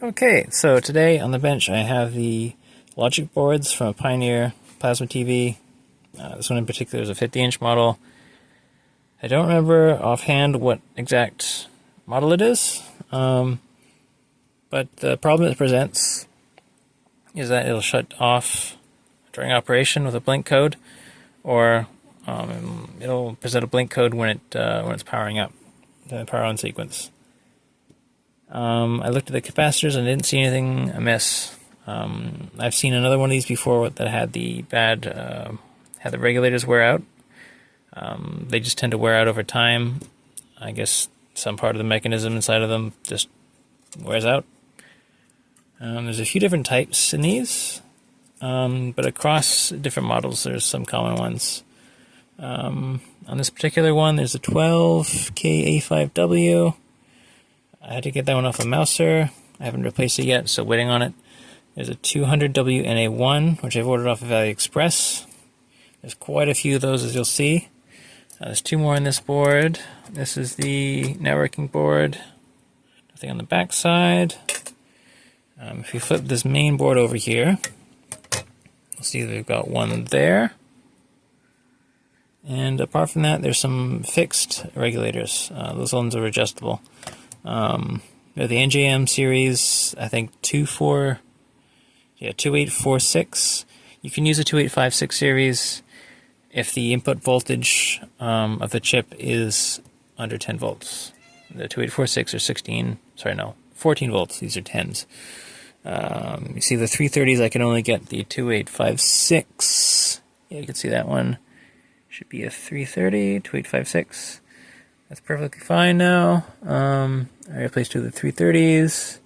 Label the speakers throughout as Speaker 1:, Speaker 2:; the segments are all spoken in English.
Speaker 1: Okay, so today on the bench I have the logic boards from a Pioneer plasma TV. This one in particular is a 50-inch model. I don't remember offhand what exact model it is, but the problem it presents is that it'll shut off during operation with a blink code, or it'll present a blink code when it's powering up, the power on sequence. I looked at the capacitors and didn't see anything amiss. I've seen another one of these before that had the regulators wear out. They just tend to wear out over time. I guess some part of the mechanism inside of them just wears out. There's a few different types in these, but across different models there's some common ones. On this particular one there's a 12KA5W. I had to get that one off a Mouser. I haven't replaced it yet, so waiting on it. There's a 200WNA1, which I've ordered off of AliExpress. There's quite a few of those, as you'll see. There's two more on this board. This is the networking board. Nothing on the back side. If you flip this main board over here, you'll see that we've got one there. And apart from that, there's some fixed regulators. Those ones are adjustable. They're the NJM series, I think 2846. You can use a 2856 series if the input voltage of the chip is under 10 volts. The 2846 are 14 volts. These are 10s. You see the 330s, I can only get the 2856. Yeah, you can see that one. Should be a 330, 2856. That's perfectly fine now. I replaced two of the 330s,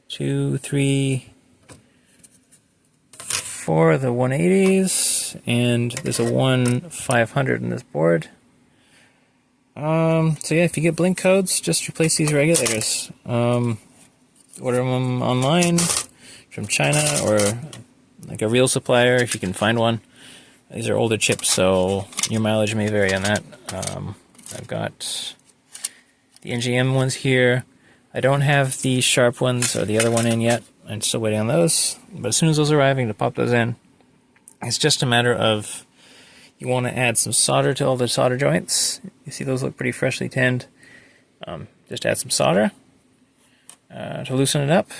Speaker 1: 2, 3, 4 of the 180s, and there's a 1500 in this board. So yeah, if you get blink codes, just replace these regulators. Order them online from China or like a real supplier if you can find one. These are older chips, so your mileage may vary on that. I've got the NGM ones here. I don't have the sharp ones or the other one in yet. I'm still waiting on those. But as soon as those are arriving, to pop those in. It's just a matter of you want to add some solder to all the solder joints. You see those look pretty freshly tinned. Just add some solder to loosen it up.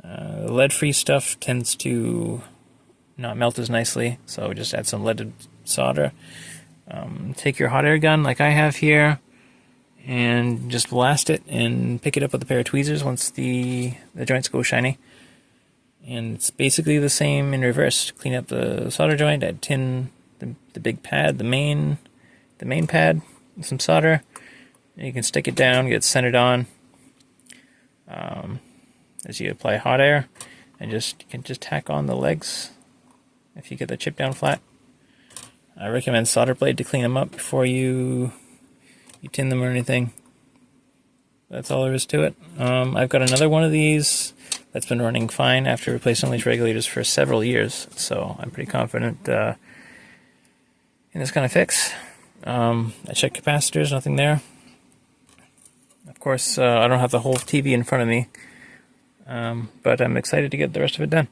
Speaker 1: Lead-free stuff tends to not melt as nicely, so just add some leaded solder. Take your hot air gun like I have here and just blast it and pick it up with a pair of tweezers once the joints go shiny. And it's basically the same in reverse. Clean up the solder joint, add tin, the big pad, the main pad, with some solder. And you can stick it down, get it centered on as you apply hot air, and you can just tack on the legs if you get the chip down flat. I recommend solder blade to clean them up before you tin them or anything. That's all there is to it. I've got another one of these that's been running fine after replacing all these regulators for several years, so I'm pretty confident in this kind of fix. I checked capacitors, nothing there. Of course, I don't have the whole TV in front of me, but I'm excited to get the rest of it done.